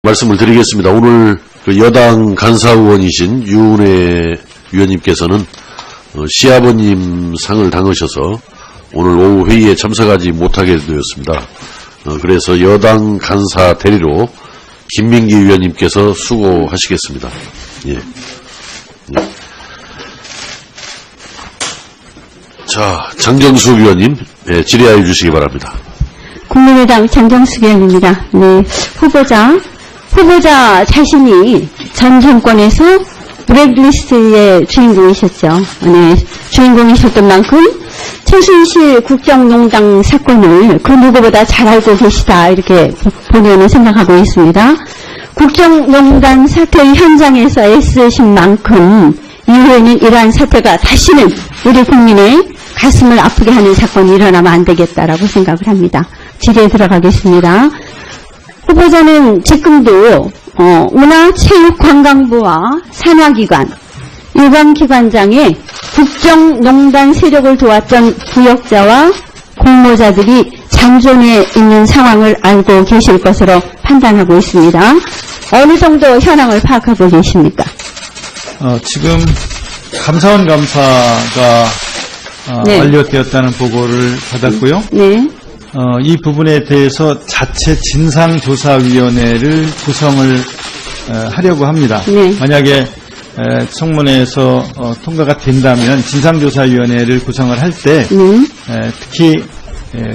말씀을 드리겠습니다. 오늘 그 여당 간사의원이신 유은혜 위원님께서는 시아버님 상을 당하셔서 오늘 오후 회의에 참석하지 못하게 되었습니다. 그래서 여당 간사 대리로 김민기 위원님께서 수고하시겠습니다. 예. 자, 장정숙 위원님, 예, 질의하여 주시기 바랍니다. 국민의당 장정숙 의원입니다. 네, 후보자 자신이 전 정권에서 블랙리스트의 주인공이셨죠. 네, 주인공이셨던 만큼 최순실 국정농단 사건을 그 누구보다 잘 알고 계시다, 이렇게 본의원은 생각하고 있습니다. 국정농단 사태의 현장에서 애쓰신 만큼 이후에는 이러한 사태가 다시는 우리 국민의 가슴을 아프게 하는 사건이 일어나면 안 되겠다라고 생각을 합니다. 질의에 들어가겠습니다. 후보자는 지금도 문화체육관광부와 산하기관, 유관기관장의 국정농단 세력을 도왔던 부역자와 공모자들이 잔존해 있는 상황을 알고 계실 것으로 판단하고 있습니다. 어느 정도 현황을 파악하고 계십니까? 지금 감사원 감사가 네. 완료되었다는 보고를 받았고요. 네. 이 부분에 대해서 자체 진상조사위원회를 구성을 하려고 합니다. 네. 만약에 청문회에서 통과가 된다면 진상조사위원회를 구성을 할 때 특히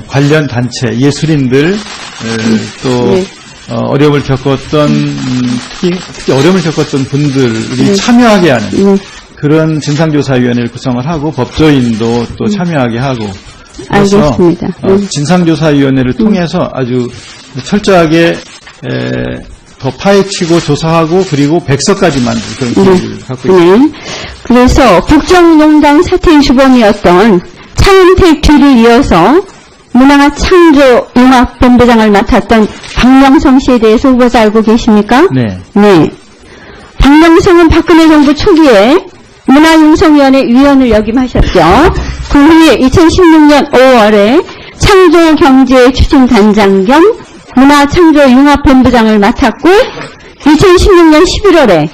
관련 단체, 예술인들 또 네. 어려움을 겪었던 특히 어려움을 겪었던 분들이 참여하게 하는 그런 진상조사위원회를 구성을 하고 법조인도 또 참여하게 하고 그래서 알겠습니다. 진상조사위원회를 통해서 아주 철저하게 더 파헤치고 조사하고 그리고 백서까지 만든 그런 계획을 갖고 있습니다. 네. 그래서 국정농단 사태의 주범이었던 차은택 뒤를 이어서 문화창조융합본부장을 맡았던 박명성 씨에 대해서 후보자 알고 계십니까? 네. 네. 박명성은 박근혜 정부 초기에 문화융성위원회 위원을 역임하셨죠. 그 후에 2016년 5월에 창조경제추진단장 겸 문화창조융합본부장을 맡았고 2016년 11월에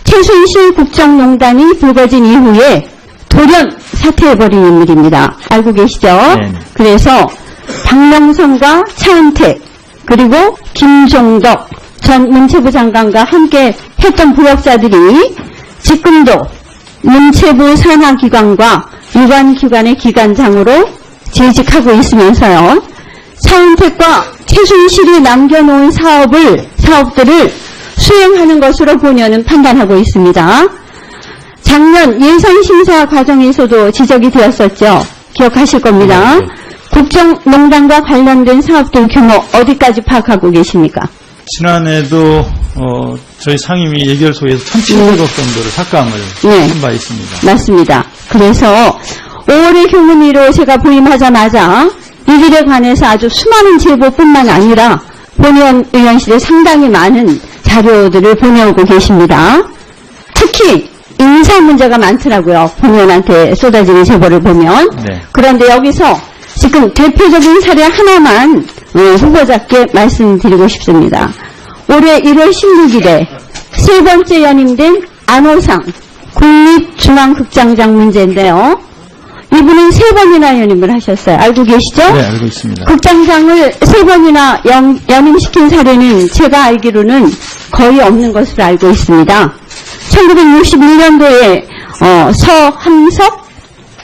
최순실 국정농단이 불거진 이후에 돌연 사퇴해버린 인물입니다. 알고 계시죠? 네. 그래서 박명성과 차은택 그리고 김종덕 전 문체부 장관과 함께 했던 부역자들이 지금도 문체부 산하기관과 유관기관의 기관장으로 재직하고 있으면서요. 차은택과 최순실이 남겨놓은 사업들을 수행하는 것으로 본의원은 판단하고 있습니다. 작년 예산심사 과정에서도 지적이 되었었죠. 기억하실 겁니다. 국정농단과 관련된 사업들 규모 어디까지 파악하고 계십니까? 지난해도 저희 상임위 예결소에서 1,700억 정도를 삭감을 한 바 있습니다. 맞습니다. 그래서 5월의 휴문위로 제가 부임하자마자 이 일에 관해서 아주 수많은 제보뿐만 아니라 본의원 의원실에 상당히 많은 자료들을 보내오고 계십니다. 특히 인사 문제가 많더라고요. 본의원한테 쏟아지는 제보를 보면. 네. 그런데 여기서 지금 대표적인 사례 하나만 후보자께 말씀드리고 싶습니다. 올해 1월 16일에 세 번째 연임된 안호상 국립중앙극장장 문제인데요. 이분은 세 번이나 연임을 하셨어요. 알고 계시죠? 네, 알고 있습니다. 극장장을 세 번이나 연임시킨 사례는 제가 알기로는 거의 없는 것으로 알고 있습니다. 1961년도에 서함석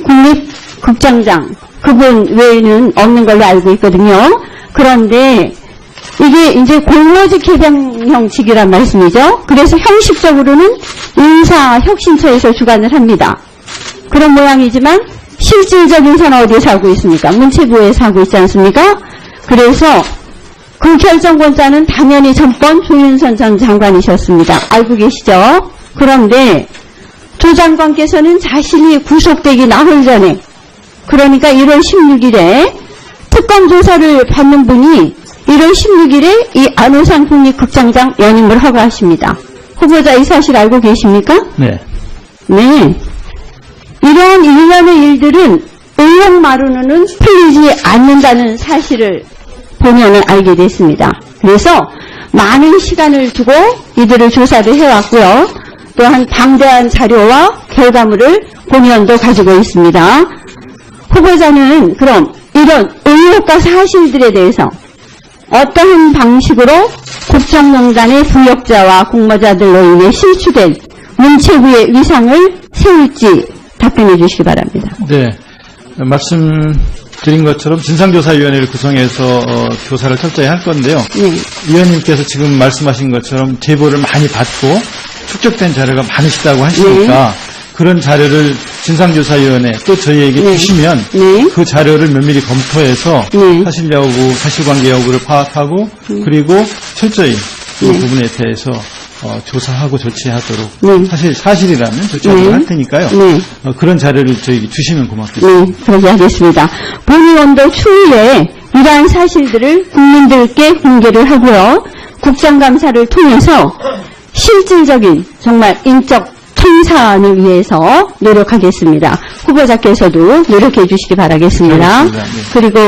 국립극장장 그분 외에는 없는 걸로 알고 있거든요. 그런데 이게 이제 공로직 개방형직이란 말씀이죠. 그래서 형식적으로는 인사혁신처에서 주관을 합니다. 그런 모양이지만 실질적인 인사는 어디에서 하고 있습니까? 문체부에서 하고 있지 않습니까? 그래서 그 결정권자는 당연히 전번 조윤선 전 장관이셨습니다. 알고 계시죠? 그런데 조 장관께서는 자신이 구속되기 나흘 전에 그러니까 1월 16일에 특검 조사를 받는 분이 1월 16일에 이 안호상 국립극장장 연임을 허가하십니다. 후보자 이 사실 알고 계십니까? 네. 네. 이런 일련의 일들은 의혹만으로는 풀리지 않는다는 사실을 본의원은 알게 됐습니다. 그래서 많은 시간을 두고 이들을 조사를 해왔고요. 또한 방대한 자료와 결과물을 본의원도 가지고 있습니다. 후보자는 그럼 이런 의혹과 사실들에 대해서 어떠한 방식으로 국정농단의 부역자와 공모자들로 인해 실추된 문체부의 위상을 세울지 답변해 주시기 바랍니다. 네, 말씀드린 것처럼 진상조사위원회를 구성해서 조사를 철저히 할 건데요. 네. 위원님께서 지금 말씀하신 것처럼 제보를 많이 받고 축적된 자료가 많으시다고 하시니까 그런 자료를 진상조사위원회 또 저희에게 주시면 그 자료를 면밀히 검토해서 사실 여부, 사실관계 여부를 파악하고 그리고 철저히 이 부분에 대해서 조사하고 조치하도록 사실이라면 조치하도록 할 테니까요. 그런 자료를 저희에게 주시면 고맙겠습니다. 네, 그렇게 하겠습니다. 본의원도 추후에 이러한 사실들을 국민들께 공개를 하고요. 국정감사를 통해서 실질적인 정말 인적 청산을 위해서 노력하겠습니다. 후보자께서도 노력해 주시기 바라겠습니다. 네. 그리고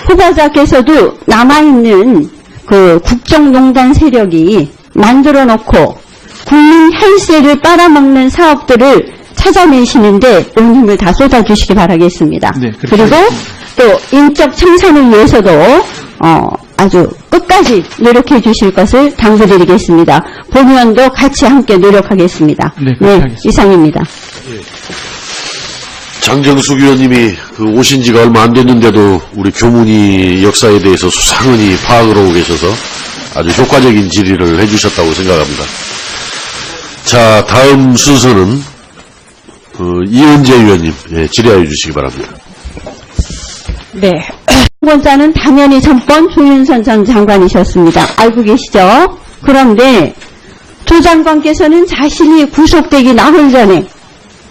후보자께서도 남아있는 그 국정농단 세력이 만들어 놓고 국민 혈세를 빨아먹는 사업들을 찾아내시는데 온 힘을 다 쏟아주시기 바라겠습니다. 네, 그리고 또 인적 청산을 위해서도 아주 끝까지 노력해 주실 것을 당부드리겠습니다. 본의원도 같이 함께 노력하겠습니다. 네, 이상입니다. 장정숙 의원님이 오신 지가 얼마 안 됐는데도 우리 교문이 역사에 대해서 수상히 파악을 하고 계셔서 아주 효과적인 질의를 해주셨다고 생각합니다. 자, 다음 순서는 이은재 의원님 질의하여 주시기 바랍니다. 네. 후보자는 당연히 전번 조윤선 전 장관이셨습니다. 알고 계시죠? 그런데 조 장관께서는 자신이 구속되기 나흘 전에,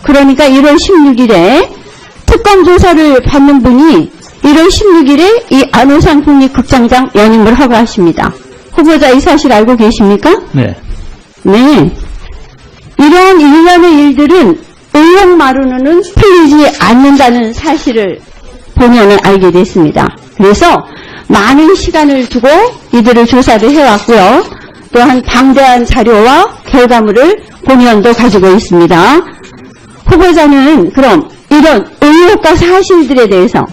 그러니까 1월 16일에 특검 조사를 받는 분이 1월 16일에 이 안호상 국립극장장 연임을 허가하십니다. 후보자 이 사실 알고 계십니까? 네. 네. 이런 일련의 일들은 의혹만으로는 풀리지 않는다는 사실을 본의원은 알게 됐습니다. 그래서 많은 시간을 두고 이들을 조사를 해왔고요. 또한 방대한 자료와 결과물을 본의원도 가지고 있습니다. 후보자는 그럼 이런 의혹과 사실들에 대해서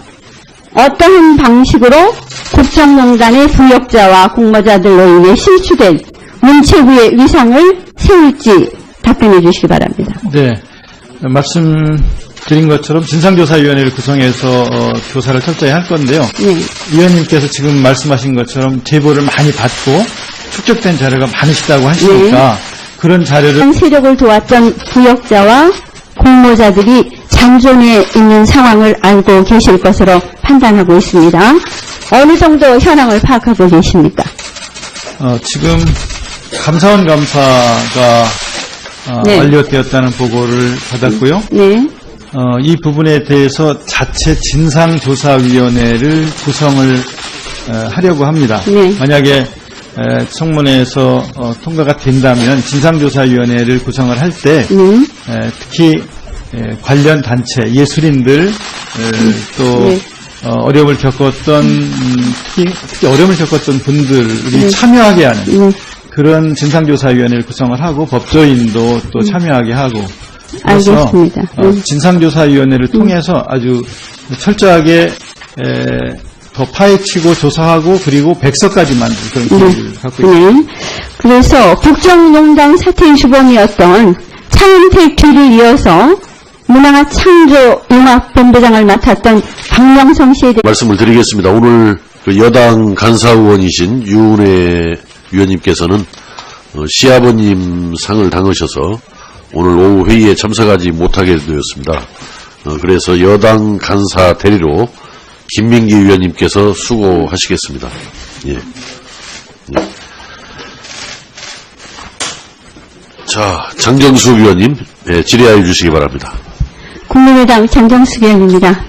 어떠한 방식으로 국정농단의 부역자와 공모자들로 인해 실추된 문체부의 위상을 세울지 답변해 주시기 바랍니다. 네, 말씀드린 것처럼 진상조사위원회를 구성해서 조사를 철저히 할 건데요. 위원님께서 지금 말씀하신 것처럼 제보를 많이 받고 축적된 자료가 많으시다고 하시니까 그런 자료를 세력을 도왔던 부역자와 공모자들이 잔존해 있는 상황을 알고 계실 것으로 판단하고 있습니다. 어느 정도 현황을 파악하고 계십니까? 지금 감사원 감사가 완료되었다는 보고를 받았고요. 이 부분에 대해서 자체 진상조사위원회를 구성을 하려고 합니다. 만약에 청문회에서 통과가 된다면 진상조사위원회를 구성을 할 때 특히 관련 단체, 예술인들 또 어려움을 겪었던 특히 어려움을 겪었던 분들이 참여하게 하는 그런 진상조사위원회를 구성을 하고 법조인도 또 참여하게 하고 그래서 알겠습니다. 진상조사위원회를 통해서 아주 철저하게 더 파헤치고 조사하고 그리고 백서까지 만든 그런 기회를 갖고 있습니다. 그래서 국정농단 사태의 주범이었던 차은택 뒤를 이어서 문화가 창조융합본부장을 맡았던 박명성 씨에 대해 말씀을 드리겠습니다. 오늘 여당 간사의원이신 유은혜 위원님께서는 시아버님 상을 당하셔서 오늘 오후 회의에 참석하지 못하게 되었습니다. 그래서 여당 간사 대리로 김민기 위원님께서 수고하시겠습니다. 자, 장정숙 위원님 질의하여 주시기 바랍니다. 국민의당 장정숙 의원입니다.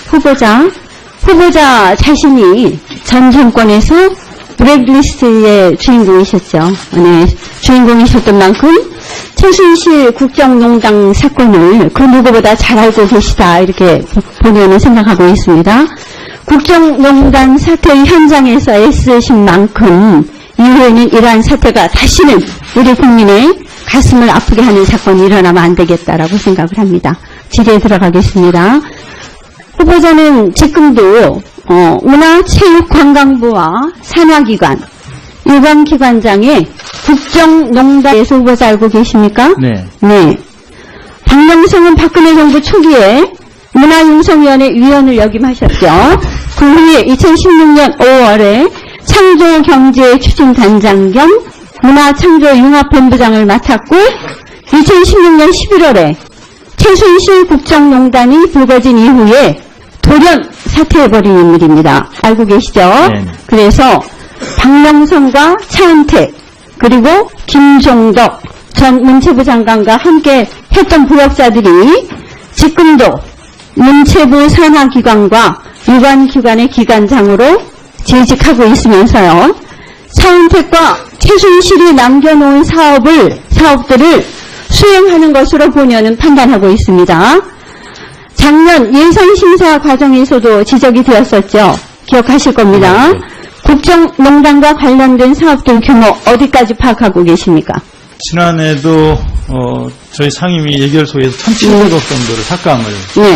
후보자 자신이 전 정권에서 블랙리스트의 주인공이셨죠. 주인공이셨던 만큼 최순실 국정농단 사건을 그 누구보다 잘 알고 계시다 이렇게 본의원은 생각하고 있습니다. 국정농단 사태의 현장에서 애쓰신 만큼 이후에는 이러한 사태가 다시는 우리 국민의 가슴을 아프게 하는 사건이 일어나면 안 되겠다라고 생각을 합니다. 질의에 들어가겠습니다. 후보자는 지금도 문화체육관광부와 산하기관, 유관기관장의 국정농단에서 후보자 알고 계십니까? 네. 네. 박명성은 박근혜 정부 초기에 문화융성위원회 위원을 역임하셨죠. 그 후에 2016년 5월에 창조경제추진단장 겸 문화창조융합본부장을 맡았고 2016년 11월에 최순실 국정농단이 불거진 이후에 돌연 사퇴해버린 인물입니다. 알고 계시죠? 네. 그래서 박명성과 차은택 그리고 김종덕 전 문체부 장관과 함께 했던 부역자들이 지금도 문체부 산하기관과 유관기관의 기관장으로 재직하고 있으면서요. 차은택과 최순실이 남겨놓은 사업들을 수행하는 것으로 본연은 판단하고 있습니다. 작년 예산심사 과정에서도 지적이 되었었죠. 기억하실 겁니다. 국정농단과 관련된 사업들 규모 어디까지 파악하고 계십니까? 지난해도 저희 상임위 예결소에서 1,700억 정도를 삭감을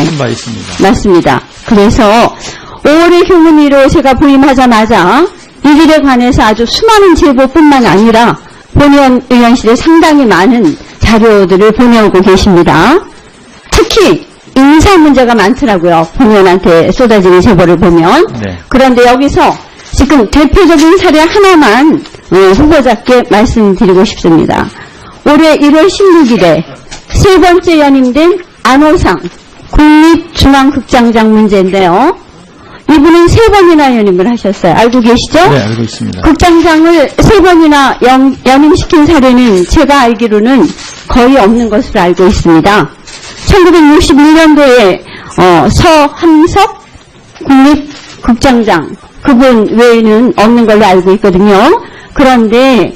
한 바 있습니다. 맞습니다. 그래서 5월의 교문위로 제가 부임하자마자 이 일에 관해서 아주 수많은 제보뿐만 아니라 본의원 의원실에 상당히 많은 자료들을 보내오고 계십니다. 특히 인사 문제가 많더라고요. 본의원한테 쏟아지는 제보를 보면. 네. 그런데 여기서 지금 대표적인 사례 하나만 후보자께 말씀드리고 싶습니다. 올해 1월 16일에 세 번째 연임된 안호상 국립중앙극장장 문제인데요. 이분은 세 번이나 연임을 하셨어요. 알고 계시죠? 네, 알고 있습니다. 극장장을 세 번이나 연임시킨 사례는 제가 알기로는 거의 없는 것으로 알고 있습니다. 1961년도에 서함석 국립극장장 그분 외에는 없는 걸로 알고 있거든요. 그런데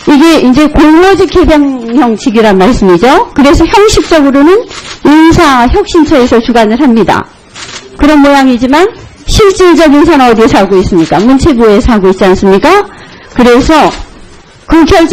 이게 이제 공로직 개방형직이란 말씀이죠. 그래서 형식적으로는 인사혁신처에서 주관을 합니다. 그런 모양이지만 실질적 인사는 어디에서 하고 있습니까? 문체부에서 하고 있지 않습니까? 그래서 그 결정